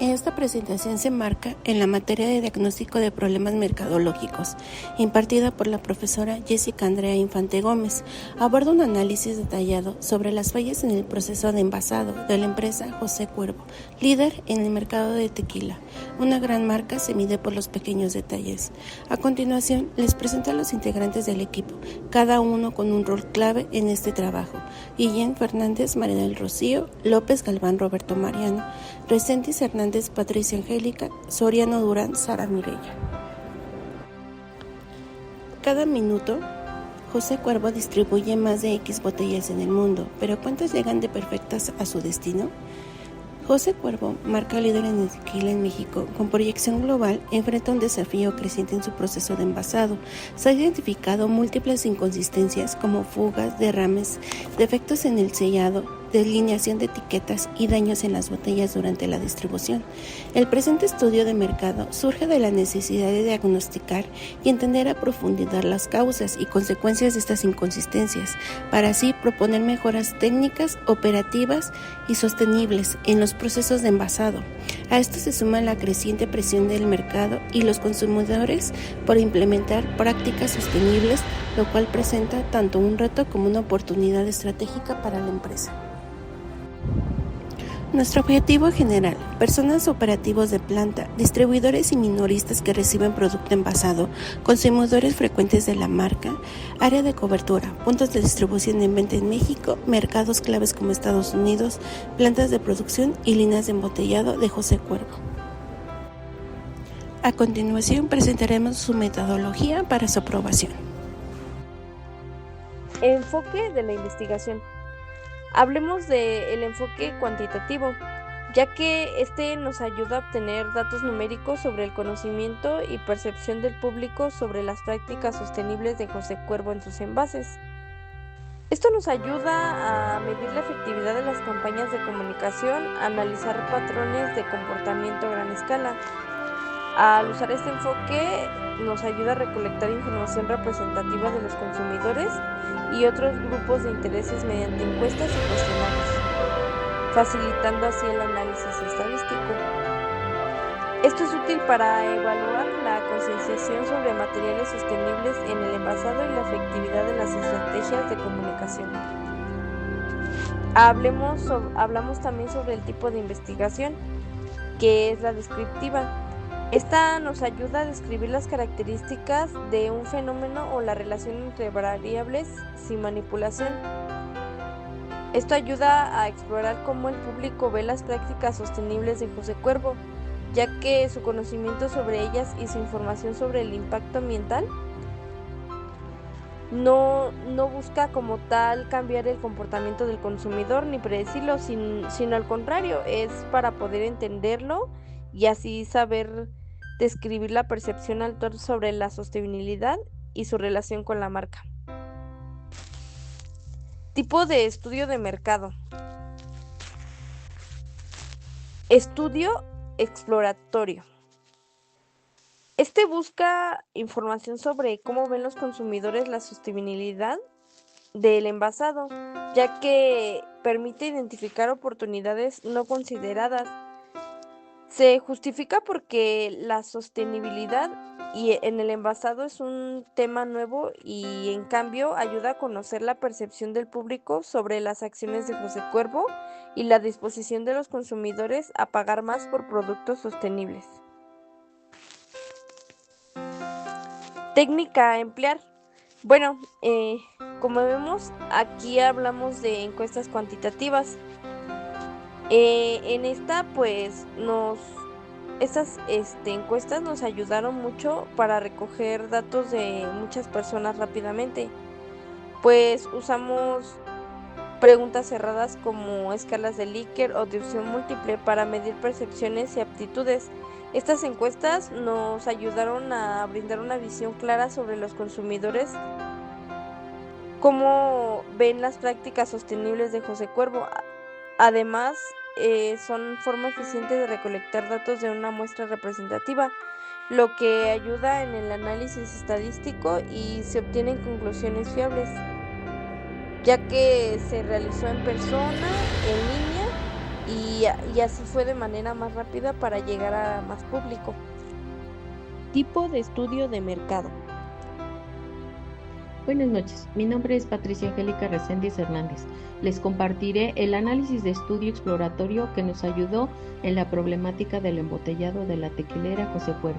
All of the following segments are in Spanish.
Esta presentación se enmarca en la materia de diagnóstico de problemas mercadológicos, impartida por la profesora Jessica Andrea Infante Gómez. Aborda un análisis detallado sobre las fallas en el proceso de envasado de la empresa José Cuervo, líder en el mercado de tequila. Una gran marca se mide por los pequeños detalles. A continuación, les presento a los integrantes del equipo, cada uno con un rol clave en este trabajo. Guillén Fernández, María del Rocío, López Galván, Roberto Mariano, Reséndiz Hernández, Patricia Angélica, Soriano Durán, Sara Mireya. Cada minuto, José Cuervo distribuye más de X botellas en el mundo, pero ¿cuántas llegan de perfectas a su destino? José Cuervo, marca líder en el tequila en México, con proyección global, enfrenta un desafío creciente en su proceso de envasado. Se han identificado múltiples inconsistencias como fugas, derrames, defectos en el sellado, deslineación de etiquetas y daños en las botellas durante la distribución. El presente estudio de mercado surge de la necesidad de diagnosticar y entender a profundidad las causas y consecuencias de estas inconsistencias, para así proponer mejoras técnicas, operativas y sostenibles en los procesos de envasado. A esto se suma la creciente presión del mercado y los consumidores por implementar prácticas sostenibles, lo cual presenta tanto un reto como una oportunidad estratégica para la empresa. Nuestro objetivo general: personas operativos de planta, distribuidores y minoristas que reciben producto envasado, consumidores frecuentes de la marca, área de cobertura, puntos de distribución en venta en México, mercados claves como Estados Unidos, plantas de producción y líneas de embotellado de José Cuervo. A continuación presentaremos su metodología para su aprobación. Enfoque de la investigación. Hablemos del enfoque cuantitativo, ya que este nos ayuda a obtener datos numéricos sobre el conocimiento y percepción del público sobre las prácticas sostenibles de José Cuervo en sus envases. Esto nos ayuda a medir la efectividad de las campañas de comunicación, a analizar patrones de comportamiento a gran escala. Al usar este enfoque nos ayuda a recolectar información representativa de los consumidores y otros grupos de intereses mediante encuestas y cuestionarios, facilitando así el análisis estadístico. Esto es útil para evaluar la concienciación sobre materiales sostenibles en el envasado y la efectividad de las estrategias de comunicación. Hablamos también sobre el tipo de investigación, que es la descriptiva. Esta nos ayuda a describir las características de un fenómeno o la relación entre variables sin manipulación. Esto ayuda a explorar cómo el público ve las prácticas sostenibles de José Cuervo, ya que su conocimiento sobre ellas y su información sobre el impacto ambiental no busca como tal cambiar el comportamiento del consumidor ni predecirlo, sino al contrario, es para poder entenderlo y así saber describir la percepción actual sobre la sostenibilidad y su relación con la marca. Tipo de estudio de mercado. Estudio exploratorio. Este busca información sobre cómo ven los consumidores la sostenibilidad del envasado, ya que permite identificar oportunidades no consideradas. Se justifica porque la sostenibilidad en el envasado es un tema nuevo y en cambio ayuda a conocer la percepción del público sobre las acciones de José Cuervo y la disposición de los consumidores a pagar más por productos sostenibles. Técnica a emplear. Bueno, como vemos, aquí hablamos de encuestas cuantitativas. En esta, pues, estas encuestas nos ayudaron mucho para recoger datos de muchas personas rápidamente. Pues usamos preguntas cerradas como escalas de Likert o de opción múltiple para medir percepciones y aptitudes. Estas encuestas nos ayudaron a brindar una visión clara sobre los consumidores, cómo ven las prácticas sostenibles de José Cuervo. Además, son forma eficiente de recolectar datos de una muestra representativa, lo que ayuda en el análisis estadístico y se obtienen conclusiones fiables, ya que se realizó en persona, en línea y así fue de manera más rápida para llegar a más público. Tipo de estudio de mercado. Buenas noches, mi nombre es Patricia Angélica Reséndiz Hernández. Les compartiré el análisis de estudio exploratorio que nos ayudó en la problemática del embotellado de la tequilera José Cuervo.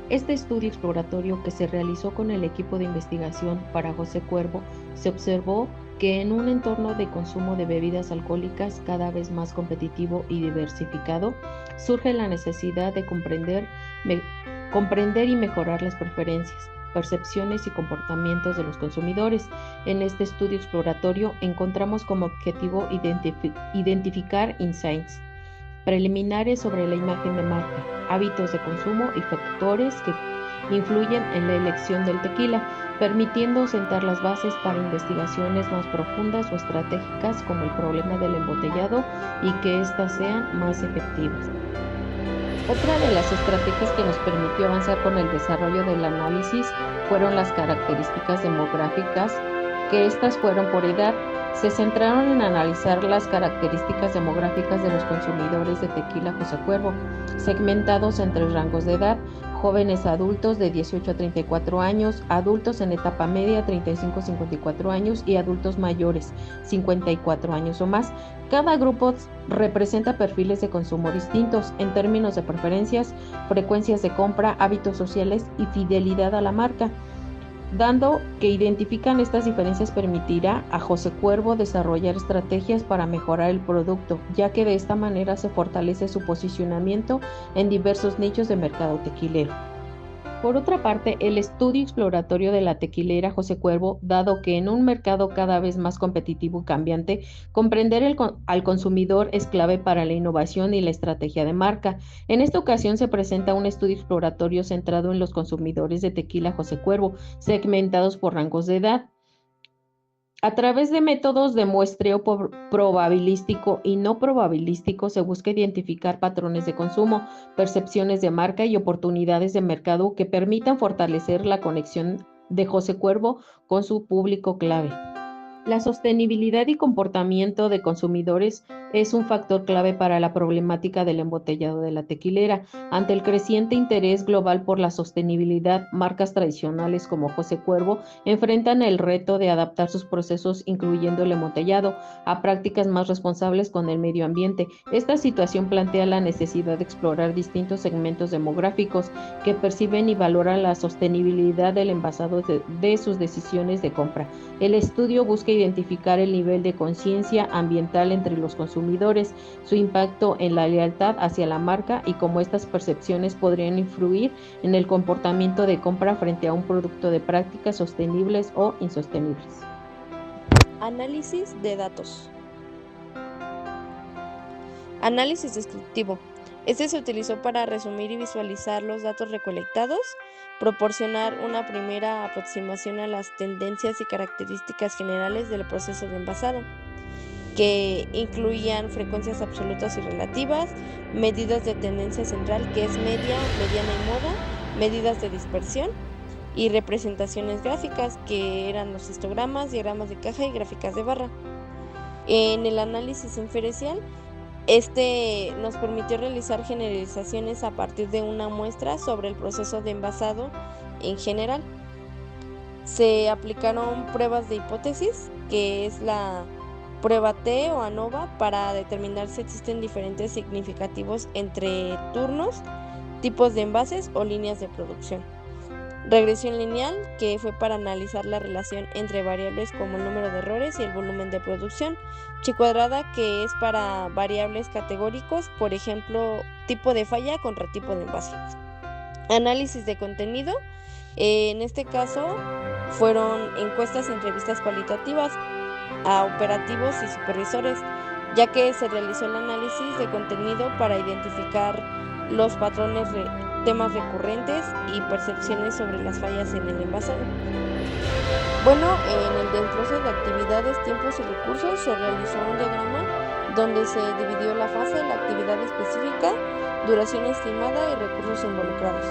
Este estudio exploratorio que se realizó con el equipo de investigación para José Cuervo se observó que en un entorno de consumo de bebidas alcohólicas cada vez más competitivo y diversificado, surge la necesidad de comprender y mejorar las preferencias, percepciones y comportamientos de los consumidores. En este estudio exploratorio encontramos como objetivo identificar insights preliminares sobre la imagen de marca, hábitos de consumo y factores que influyen en la elección del tequila, permitiendo sentar las bases para investigaciones más profundas o estratégicas como el problema del embotellado y que éstas sean más efectivas. Otra de las estrategias que nos permitió avanzar con el desarrollo del análisis fueron las características demográficas, que estas fueron por edad. Se centraron en analizar las características demográficas de los consumidores de tequila José Cuervo, segmentados en 3 rangos de edad: jóvenes adultos de 18 a 34 años, adultos en etapa media 35 a 54 años y adultos mayores 54 años o más. Cada grupo representa perfiles de consumo distintos en términos de preferencias, frecuencias de compra, hábitos sociales y fidelidad a la marca. Dando que identifican estas diferencias permitirá a José Cuervo desarrollar estrategias para mejorar el producto, ya que de esta manera se fortalece su posicionamiento en diversos nichos de mercado tequilero. Por otra parte, el estudio exploratorio de la tequilera José Cuervo, dado que en un mercado cada vez más competitivo y cambiante, comprender al consumidor es clave para la innovación y la estrategia de marca. En esta ocasión se presenta un estudio exploratorio centrado en los consumidores de tequila José Cuervo, segmentados por rangos de edad. A través de métodos de muestreo probabilístico y no probabilístico se busca identificar patrones de consumo, percepciones de marca y oportunidades de mercado que permitan fortalecer la conexión de José Cuervo con su público clave. La sostenibilidad y comportamiento de consumidores es un factor clave para la problemática del embotellado de la tequilera. Ante el creciente interés global por la sostenibilidad, marcas tradicionales como José Cuervo enfrentan el reto de adaptar sus procesos, incluyendo el embotellado, a prácticas más responsables con el medio ambiente. Esta situación plantea la necesidad de explorar distintos segmentos demográficos que perciben y valoran la sostenibilidad del envasado de sus decisiones de compra. El estudio busca identificar el nivel de conciencia ambiental entre los consumidores, su impacto en la lealtad hacia la marca y cómo estas percepciones podrían influir en el comportamiento de compra frente a un producto de prácticas sostenibles o insostenibles. Análisis de datos. Análisis descriptivo. Este se utilizó para resumir y visualizar los datos recolectados, proporcionar una primera aproximación a las tendencias y características generales del proceso de envasado, que incluían frecuencias absolutas y relativas, medidas de tendencia central, que es media, mediana y moda, medidas de dispersión, y representaciones gráficas, que eran los histogramas, diagramas de caja y gráficas de barra. En el análisis inferencial, este nos permitió realizar generalizaciones a partir de una muestra sobre el proceso de envasado en general. Se aplicaron pruebas de hipótesis, que es la prueba T o ANOVA, para determinar si existen diferentes significativos entre turnos, tipos de envases o líneas de producción. Regresión lineal, que fue para analizar la relación entre variables como el número de errores y el volumen de producción. Chi cuadrada, que es para variables categóricos, por ejemplo, tipo de falla contra tipo de envase. Análisis de contenido, en este caso fueron encuestas y entrevistas cualitativas a operativos y supervisores, ya que se realizó el análisis de contenido para identificar los patrones, temas recurrentes y percepciones sobre las fallas en el envasado. Bueno, en el desglose de actividades, tiempos y recursos se realizó un diagrama donde se dividió la fase, la actividad específica, duración estimada y recursos involucrados.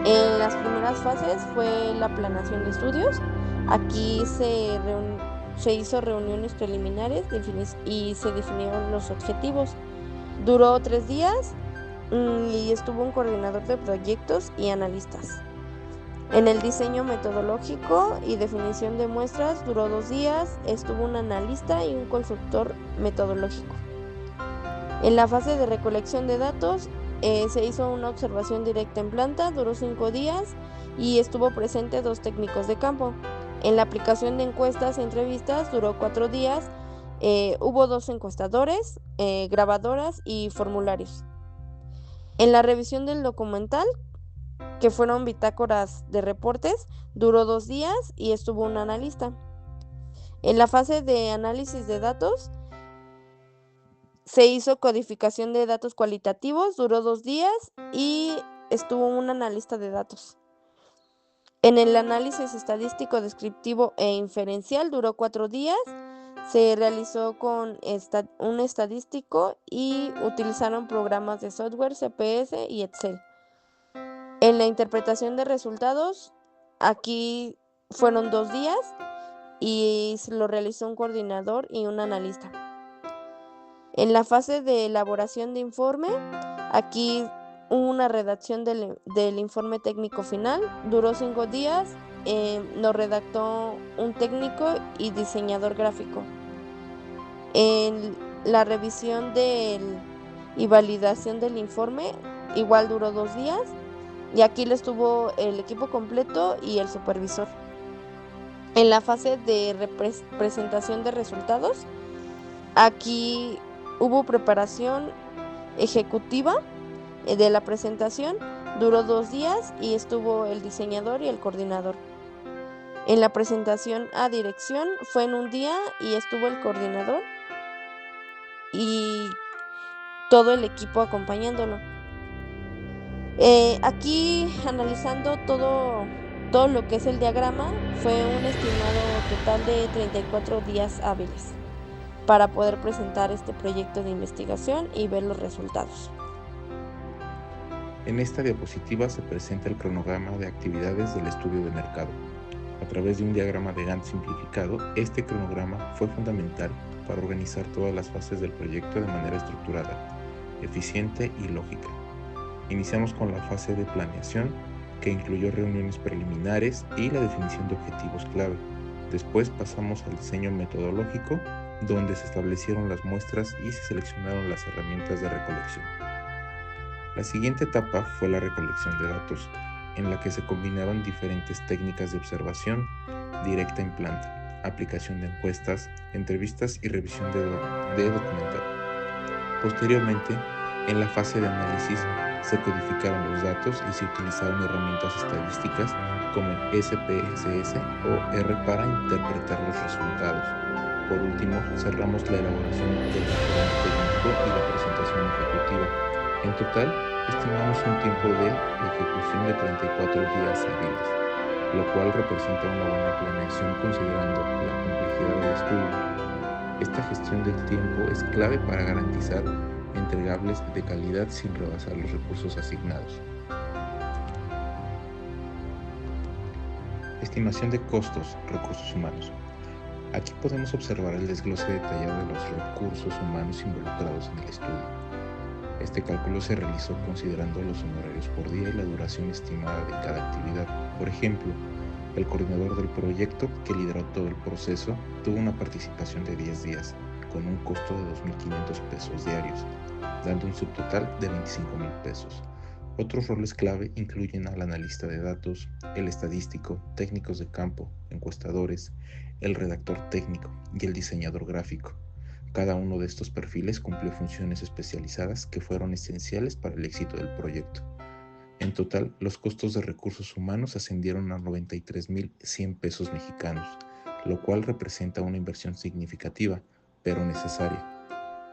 En las primeras fases fue la planeación de estudios. Aquí se hizo reuniones preliminares y se definieron los objetivos. Duró 3 días y estuvo un coordinador de proyectos y analistas. En el diseño metodológico y definición de muestras duró 2 días, estuvo un analista y un consultor metodológico. En la fase de recolección de datos se hizo una observación directa en planta, duró 5 días y estuvo presente 2 técnicos de campo. En la aplicación de encuestas e entrevistas duró 4 días, hubo 2 encuestadores, grabadoras y formularios. En la revisión del documental, que fueron bitácoras de reportes, duró 2 días y estuvo un analista. En la fase de análisis de datos, se hizo codificación de datos cualitativos, duró 2 días y estuvo un analista de datos. En el análisis estadístico, descriptivo e inferencial duró 4 días, se realizó con un estadístico y utilizaron programas de software, CPS y Excel. En la interpretación de resultados, aquí fueron 2 días y lo realizó un coordinador y un analista. En la fase de elaboración de informe, aquí hubo una redacción del informe técnico final, duró 5 días, lo redactó un técnico y diseñador gráfico. En la revisión y validación del informe, igual duró 2 días, y aquí le estuvo el equipo completo y el supervisor. En la fase de presentación de resultados, aquí hubo preparación ejecutiva de la presentación, duró 2 días y estuvo el diseñador y el coordinador. En la presentación a dirección fue en un día y estuvo el coordinador y todo el equipo acompañándolo. Aquí analizando todo lo que es el diagrama, fue un estimado total de 34 días hábiles para poder presentar este proyecto de investigación y ver los resultados. En esta diapositiva se presenta el cronograma de actividades del estudio de mercado. A través de un diagrama de Gantt simplificado, este cronograma fue fundamental para organizar todas las fases del proyecto de manera estructurada, eficiente y lógica. Iniciamos con la fase de planeación, que incluyó reuniones preliminares y la definición de objetivos clave. Después pasamos al diseño metodológico, donde se establecieron las muestras y se seleccionaron las herramientas de recolección. La siguiente etapa fue la recolección de datos, en la que se combinaban diferentes técnicas de observación directa en planta, aplicación de encuestas, entrevistas y revisión de documental. Posteriormente, en la fase de análisis, se codificaron los datos y se utilizaron herramientas estadísticas como SPSS o R para interpretar los resultados. Por último, cerramos la elaboración del informe técnico y la presentación ejecutiva. En total, estimamos un tiempo de ejecución de 34 días hábiles, lo cual representa una buena planeación considerando la complejidad del estudio. Esta gestión del tiempo es clave para garantizar entregables de calidad sin rebasar los recursos asignados. Estimación de costos, recursos humanos. Aquí podemos observar el desglose detallado de los recursos humanos involucrados en el estudio. Este cálculo se realizó considerando los honorarios por día y la duración estimada de cada actividad. Por ejemplo, el coordinador del proyecto, que lideró todo el proceso, tuvo una participación de 10 días, con un costo de 2.500 pesos diarios, dando un subtotal de 25.000 pesos. Otros roles clave incluyen al analista de datos, el estadístico, técnicos de campo, encuestadores, el redactor técnico y el diseñador gráfico. Cada uno de estos perfiles cumplió funciones especializadas que fueron esenciales para el éxito del proyecto. En total, los costos de recursos humanos ascendieron a 93.100 pesos mexicanos, lo cual representa una inversión significativa, pero necesaria,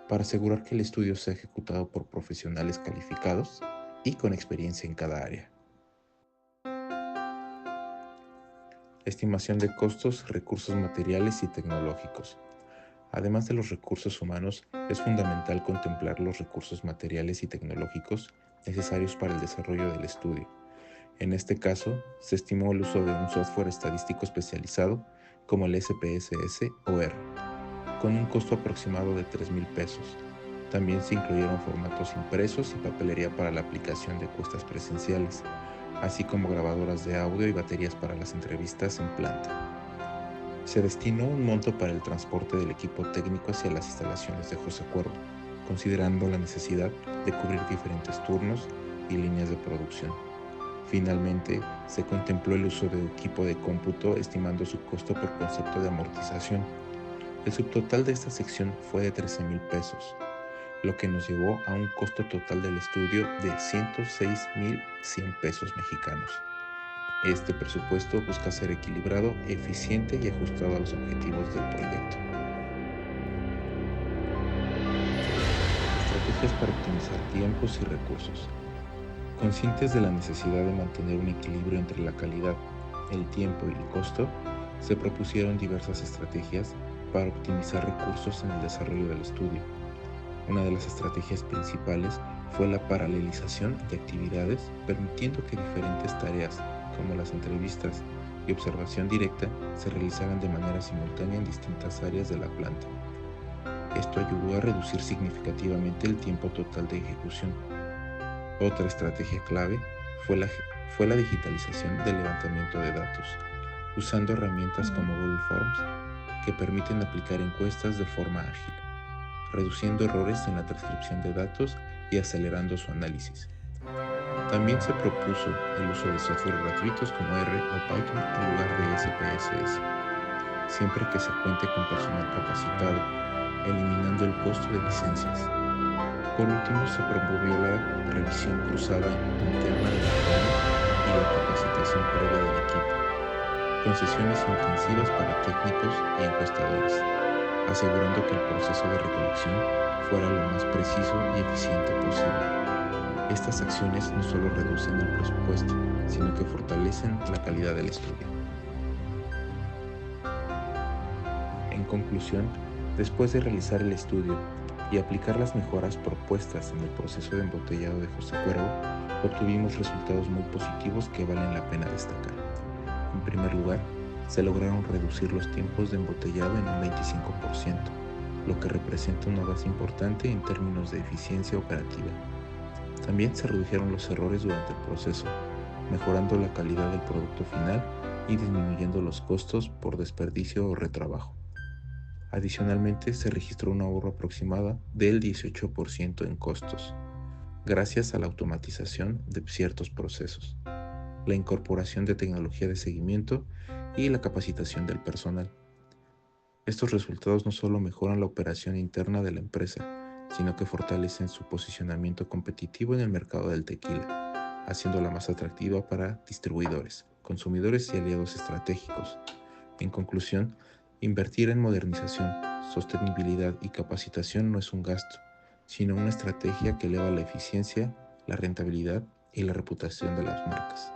para asegurar que el estudio sea ejecutado por profesionales calificados y con experiencia en cada área. Estimación de costos, recursos materiales y tecnológicos. Además de los recursos humanos, es fundamental contemplar los recursos materiales y tecnológicos necesarios para el desarrollo del estudio. En este caso, se estimó el uso de un software estadístico especializado como el SPSS o R, con un costo aproximado de 3,000 pesos. También se incluyeron formatos impresos y papelería para la aplicación de encuestas presenciales, así como grabadoras de audio y baterías para las entrevistas en planta. Se destinó un monto para el transporte del equipo técnico hacia las instalaciones de José Cuervo, considerando la necesidad de cubrir diferentes turnos y líneas de producción. Finalmente, se contempló el uso de equipo de cómputo, estimando su costo por concepto de amortización. El subtotal de esta sección fue de 13,000 pesos, lo que nos llevó a un costo total del estudio de 106,100 pesos mexicanos. Este presupuesto busca ser equilibrado, eficiente y ajustado a los objetivos del proyecto. Estrategias para optimizar tiempos y recursos. Conscientes de la necesidad de mantener un equilibrio entre la calidad, el tiempo y el costo, se propusieron diversas estrategias para optimizar recursos en el desarrollo del estudio. Una de las estrategias principales fue la paralelización de actividades, permitiendo que diferentes tareas, como las entrevistas y observación directa, se realizaran de manera simultánea en distintas áreas de la planta. Esto ayudó a reducir significativamente el tiempo total de ejecución. Otra estrategia clave fue la digitalización del levantamiento de datos, usando herramientas como Google Forms que permiten aplicar encuestas de forma ágil, reduciendo errores en la transcripción de datos y acelerando su análisis. También se propuso el uso de software gratuitos como R o Python en lugar de SPSS, siempre que se cuente con personal capacitado, eliminando el costo de licencias. Por último, se promovió la revisión cruzada interna de la prueba y la capacitación previa del equipo, con sesiones intensivas para técnicos y encuestadores, asegurando que el proceso de recolección fuera lo más preciso y eficiente posible. Estas acciones no solo reducen el presupuesto, sino que fortalecen la calidad del estudio. En conclusión, después de realizar el estudio y aplicar las mejoras propuestas en el proceso de embotellado de José Cuervo, obtuvimos resultados muy positivos que valen la pena destacar. En primer lugar, se lograron reducir los tiempos de embotellado en un 25%, lo que representa una base importante en términos de eficiencia operativa. También se redujeron los errores durante el proceso, mejorando la calidad del producto final y disminuyendo los costos por desperdicio o retrabajo. Adicionalmente, se registró un ahorro aproximado del 18% en costos, gracias a la automatización de ciertos procesos, la incorporación de tecnología de seguimiento y la capacitación del personal. Estos resultados no solo mejoran la operación interna de la empresa, sino que fortalecen su posicionamiento competitivo en el mercado del tequila, haciéndola más atractiva para distribuidores, consumidores y aliados estratégicos. En conclusión, invertir en modernización, sostenibilidad y capacitación no es un gasto, sino una estrategia que eleva la eficiencia, la rentabilidad y la reputación de las marcas.